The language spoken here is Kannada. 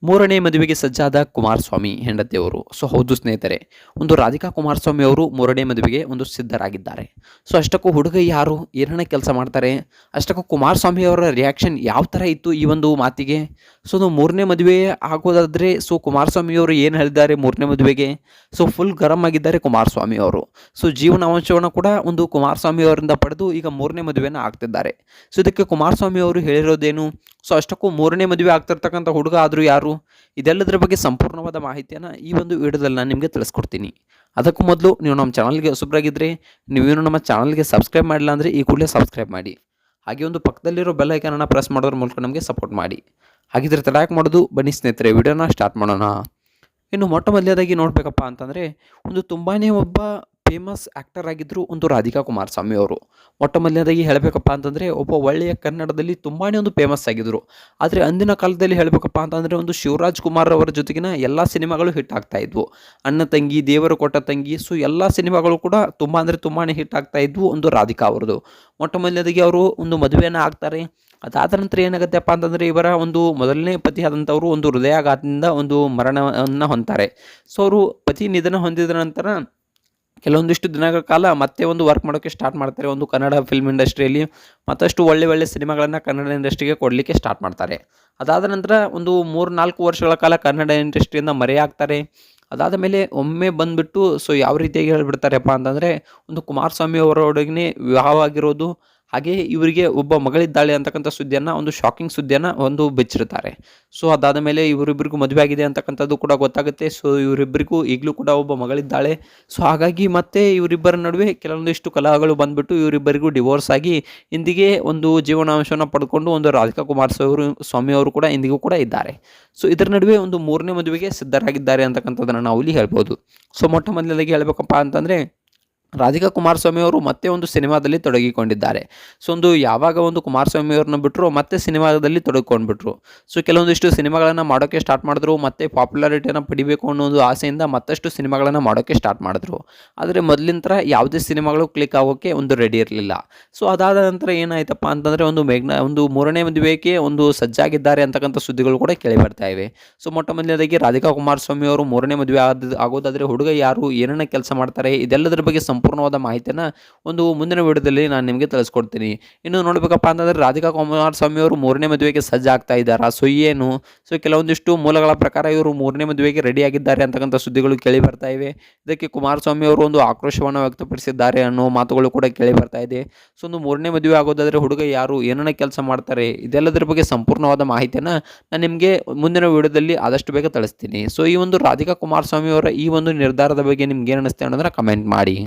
ಮೂರನೇ ಮದುವೆಗೆ ಸಜ್ಜಾದ ಕುಮಾರಸ್ವಾಮಿ ಹೆಂಡತಿಯವರು. ಹೌದು ಸ್ನೇಹಿತರೆ, ಒಂದು ರಾಧಿಕಾ ಕುಮಾರಸ್ವಾಮಿ ಅವರು ಮೂರನೇ ಮದುವೆಗೆ ಸಿದ್ಧರಾಗಿದ್ದಾರೆ. ಅಷ್ಟಕ್ಕೂ ಹುಡುಗ ಯಾರು, ಏನನ್ನ ಕೆಲಸ ಮಾಡ್ತಾರೆ, ಅಷ್ಟಕ್ಕೂ ಕುಮಾರಸ್ವಾಮಿ ಅವರ ರಿಯಾಕ್ಷನ್ ಯಾವ ಥರ ಇತ್ತು ಈ ಒಂದು ಮಾತಿಗೆ. ಅದು ಮೂರನೇ ಮದುವೆ ಆಗೋದಾದರೆ ಕುಮಾರಸ್ವಾಮಿ ಅವರು ಏನು ಹೇಳಿದ್ದಾರೆ ಮೂರನೇ ಮದುವೆಗೆ. ಫುಲ್ ಗರಂ ಆಗಿದ್ದಾರೆ ಕುಮಾರಸ್ವಾಮಿ ಅವರು. ಜೀವನಾಂಶವನ್ನು ಕೂಡ ಕುಮಾರಸ್ವಾಮಿ ಅವರಿಂದ ಪಡೆದು ಈಗ ಮೂರನೇ ಮದುವೆನ ಆಗ್ತಿದ್ದಾರೆ. ಇದಕ್ಕೆ ಕುಮಾರಸ್ವಾಮಿ ಅವರು ಹೇಳಿರೋದೇನು, ಅಷ್ಟಕ್ಕೂ ಮೂರನೇ ಮದುವೆ ಆಗ್ತಿರ್ತಕ್ಕಂಥ ಹುಡುಗ ಆದರೂ ಯಾರು, ಇದೆಲ್ಲದರ ಬಗ್ಗೆ ಸಂಪೂರ್ಣವಾದ ಮಾಹಿತಿಯನ್ನು ಈ ಒಂದು ವಿಡಿಯೋದಲ್ಲಿ ನಾನು ನಿಮಗೆ ತಿಳಿಸ್ಕೊಡ್ತೀನಿ. ಅದಕ್ಕೂ ಮೊದಲು ನೀವು ನಮ್ಮ ಚಾನಲ್ಗೆ ಹೊಸಬರಾಗಿದ್ದರೆ, ನೀವೇನು ನಮ್ಮ ಚಾನಲ್ಗೆ ಸಬ್ಸ್ಕ್ರೈಬ್ ಮಾಡಿಲ್ಲ ಅಂದರೆ ಈ ಕೂಡಲೇ ಸಬ್ಸ್ಕ್ರೈಬ್ ಮಾಡಿ. ಹಾಗೆ ಪಕ್ಕದಲ್ಲಿರೋ ಬೆಲ್ ಐಕಾನನ್ನು ಪ್ರೆಸ್ ಮಾಡೋದ್ರ ಮೂಲಕ ನಮಗೆ ಸಪೋರ್ಟ್ ಮಾಡಿ. ಹಾಗಿದ್ರೆ ತಡ ಯಾಕೆ ಮಾಡೋದು, ಬನ್ನಿ ಸ್ನೇಹಿತರೆ ವಿಡಿಯೋನ ಸ್ಟಾರ್ಟ್ ಮಾಡೋಣ. ಇನ್ನು ಮೊಟ್ಟ ಮೊದಲನೇದಾಗಿ ನೋಡಬೇಕಪ್ಪ ಅಂತಂದರೆ ತುಂಬಾ ಒಬ್ಬ ಫೇಮಸ್ ಆ್ಯಕ್ಟರ್ ಆಗಿದ್ದರು ರಾಧಿಕಾ ಕುಮಾರಸ್ವಾಮಿ ಅವರು. ಮೊಟ್ಟ ಮೊದಲನೇದಾಗಿ ಹೇಳಬೇಕಪ್ಪ ಅಂತಂದರೆ ಒಬ್ಬ ಒಳ್ಳೆಯ ಕನ್ನಡದಲ್ಲಿ ತುಂಬಾ ಫೇಮಸ್ ಆಗಿದ್ದರು. ಆದರೆ ಅಂದಿನ ಕಾಲದಲ್ಲಿ ಹೇಳಬೇಕಪ್ಪ ಅಂತಂದರೆ ಶಿವರಾಜ್ ಕುಮಾರ್ ಅವರ ಜೊತೆಗಿನ ಎಲ್ಲ ಸಿನಿಮಾಗಳು ಹಿಟ್ ಆಗ್ತಾ ಇದ್ವು. ಅಣ್ಣ ತಂಗಿ, ದೇವರು ಕೊಟ್ಟ ತಂಗಿ, ಎಲ್ಲ ಸಿನಿಮಾಗಳು ಕೂಡ ತುಂಬಾ ಹಿಟ್ ಆಗ್ತಾ ಇದ್ವು ರಾಧಿಕಾ ಅವ್ರದ್ದು. ಮೊಟ್ಟ ಮೊದಲನೇದಾಗಿ ಅವರು ಮದುವೆಯನ್ನು ಆಗ್ತಾರೆ. ಅದಾದ ನಂತರ ಏನಾಗುತ್ತೆಪ್ಪ ಅಂತಂದರೆ ಇವರ ಮೊದಲನೇ ಪತಿ ಆದಂಥವರು ಹೃದಯಾಘಾತದಿಂದ ಮರಣವನ್ನು ಹೊಂದ್ತಾರೆ. ಅವರು ಪತಿ ನಿಧನ ಹೊಂದಿದ ನಂತರ ಕೆಲವೊಂದಿಷ್ಟು ದಿನಗಳ ಕಾಲ ಮತ್ತೆ ವರ್ಕ್ ಮಾಡೋಕ್ಕೆ ಸ್ಟಾರ್ಟ್ ಮಾಡ್ತಾರೆ. ಕನ್ನಡ ಫಿಲ್ಮ್ ಇಂಡಸ್ಟ್ರಿಯಲ್ಲಿ ಮತ್ತಷ್ಟು ಒಳ್ಳೆ ಸಿನಿಮಾಗಳನ್ನು ಕನ್ನಡ ಇಂಡಸ್ಟ್ರಿಗೆ ಕೊಡಲಿಕ್ಕೆ ಸ್ಟಾರ್ಟ್ ಮಾಡ್ತಾರೆ. ಅದಾದ ನಂತರ 3-4 ವರ್ಷಗಳ ಕಾಲ ಕನ್ನಡ ಇಂಡಸ್ಟ್ರಿಯಿಂದ ಮರೆಯಾಗ್ತಾರೆ. ಅದಾದ ಮೇಲೆ ಒಮ್ಮೆ ಬಂದುಬಿಟ್ಟು ಯಾವ ರೀತಿಯಾಗಿ ಹೇಳಿಬಿಡ್ತಾರಪ್ಪ ಅಂತಂದರೆ ಕುಮಾರಸ್ವಾಮಿ ಅವರೊಡನೆ ವಿವಾಹ ಆಗಿರೋದು, ಹಾಗೆಯೇ ಇವರಿಗೆ ಒಬ್ಬ ಮಗಳಿದ್ದಾಳೆ ಅಂತಕ್ಕಂಥ ಸುದ್ದಿಯನ್ನು ಶಾಕಿಂಗ್ ಸುದ್ದಿಯನ್ನು ಬಿಚ್ಚಿರ್ತಾರೆ. ಅದಾದ ಮೇಲೆ ಇವರಿಬ್ಬರಿಗೂ ಮದುವೆ ಆಗಿದೆ ಅಂತಕ್ಕಂಥದ್ದು ಕೂಡ ಗೊತ್ತಾಗುತ್ತೆ. ಇವರಿಬ್ಬರಿಗೂ ಈಗಲೂ ಕೂಡ ಒಬ್ಬ ಮಗಳಿದ್ದಾಳೆ. ಹಾಗಾಗಿ ಮತ್ತೆ ಇವರಿಬ್ಬರ ನಡುವೆ ಕೆಲವೊಂದಿಷ್ಟು ಕಲಹಗಳು ಬಂದುಬಿಟ್ಟು ಇವರಿಬ್ಬರಿಗೂ ಡಿವೋರ್ಸ್ ಆಗಿ ಇಂದಿಗೆ ಜೀವನಾಂಶವನ್ನು ಪಡ್ಕೊಂಡು ರಾಧಿಕಾ ಕುಮಾರಸ್ವಾಮಿ ಅವರು ಕೂಡ ಇಂದಿಗೂ ಕೂಡ ಇದ್ದಾರೆ. ಇದರ ನಡುವೆ ಮೂರನೇ ಮದುವೆಗೆ ಸಿದ್ಧರಾಗಿದ್ದಾರೆ ಅಂತಕ್ಕಂಥದ್ದನ್ನು ನಾವು ಇಲ್ಲಿ ಹೇಳ್ಬೋದು. ಮೊಟ್ಟ ಮೊದಲನೇದಾಗಿ ಹೇಳಬೇಕಪ್ಪ ಅಂತಂದರೆ ರಾಧಿಕಾ ಕುಮಾರಸ್ವಾಮಿ ಅವರು ಮತ್ತೆ ಸಿನಿಮಾದಲ್ಲಿ ತೊಡಗಿಕೊಂಡಿದ್ದಾರೆ. ಯಾವಾಗ ಕುಮಾರಸ್ವಾಮಿ ಅವ್ರನ್ನ ಬಿಟ್ಟರು ಮತ್ತೆ ಸಿನಿಮಾದಲ್ಲಿ ತೊಡಗಿಕೊಂಡ್ಬಿಟ್ರು. ಕೆಲವೊಂದಿಷ್ಟು ಸಿನಿಮಾಗಳನ್ನು ಮಾಡೋಕ್ಕೆ ಸ್ಟಾರ್ಟ್ ಮಾಡಿದ್ರು. ಮತ್ತೆ ಪಾಪ್ಯುಲಾರಿಟಿಯನ್ನು ಪಡಿಬೇಕು ಅನ್ನೋ ಆಸೆಯಿಂದ ಮತ್ತಷ್ಟು ಸಿನಿಮಾಗಳನ್ನು ಮಾಡೋಕ್ಕೆ ಸ್ಟಾರ್ಟ್ ಮಾಡಿದ್ರು. ಆದರೆ ಮೊದಲಿನ ಥರ ಯಾವುದೇ ಸಿನಿಮಾಗಳು ಕ್ಲಿಕ್ ಆಗೋಕ್ಕೆ ರೆಡಿ ಇರಲಿಲ್ಲ. ಅದಾದ ನಂತರ ಏನಾಯ್ತಪ್ಪ ಅಂತಂದರೆ ಮೂರನೇ ಮದುವೆಗೆ ಸಜ್ಜಾಗಿದ್ದಾರೆ ಅಂತಕ್ಕಂಥ ಸುದ್ದಿಗಳು ಕೂಡ ಕೇಳಿ ಬರ್ತಾ ಇವೆ. ಮೊಟ್ಟ ಮೊದಲನೇದಾಗಿ ರಾಧಿಕಾ ಕುಮಾರಸ್ವಾಮಿ ಅವರು ಮೂರನೇ ಮದುವೆ ಆಗೋದಾದರೆ ಹುಡುಗ ಯಾರು, ಏನನ್ನ ಕೆಲಸ ಮಾಡ್ತಾರೆ, ಇದೆಲ್ಲದರ ಬಗ್ಗೆ ಸಂಪೂರ್ಣವಾದ ಮಾಹಿತಿಯನ್ನು ಮುಂದಿನ ವಿಡಿಯೋದಲ್ಲಿ ನಾನು ನಿಮಗೆ ತಿಳಿಸ್ಕೊಡ್ತೀನಿ. ಇನ್ನು ನೋಡಬೇಕಪ್ಪ ಅಂತಂದರೆ ರಾಧಿಕಾ ಕುಮಾರಸ್ವಾಮಿ ಅವರು ಮೂರನೇ ಮದುವೆಗೆ ಸಜ್ಜಾಗ್ತಾ ಇದ್ದಾರಾ, ಏನು ಕೆಲವೊಂದಿಷ್ಟು ಮೂಲಗಳ ಪ್ರಕಾರ ಇವರು ಮೂರನೇ ಮದುವೆಗೆ ರೆಡಿ ಆಗಿದ್ದಾರೆ ಅಂತಕ್ಕಂಥ ಸುದ್ದಿಗಳು ಕೇಳಿ ಬರ್ತಾ ಇವೆ. ಇದಕ್ಕೆ ಕುಮಾರಸ್ವಾಮಿ ಅವರು ಆಕ್ರೋಶವನ್ನು ವ್ಯಕ್ತಪಡಿಸಿದ್ದಾರೆ ಅನ್ನೋ ಮಾತುಗಳು ಕೂಡ ಕೇಳಿ ಬರ್ತಾ ಇದೆ. ಮೂರನೇ ಮದುವೆ ಆಗೋದಾದರೆ ಹುಡುಗ ಯಾರು, ಏನನ್ನ ಕೆಲಸ ಮಾಡ್ತಾರೆ, ಇದೆಲ್ಲದರ ಬಗ್ಗೆ ಸಂಪೂರ್ಣವಾದ ಮಾಹಿತಿಯನ್ನು ನಾನು ನಿಮಗೆ ಮುಂದಿನ ವಿಡಿಯೋದಲ್ಲಿ ಆದಷ್ಟು ಬೇಗ ತಿಳಿಸ್ತೀನಿ. ಈ ರಾಧಿಕಾ ಕುಮಾರಸ್ವಾಮಿ ಅವರ ಈ ನಿರ್ಧಾರದ ಬಗ್ಗೆ ನಿಮ್ಗೆ ಏನು ಅನಿಸ್ತೆ ಅನ್ನೋದನ್ನ ಕಮೆಂಟ್ ಮಾಡಿ.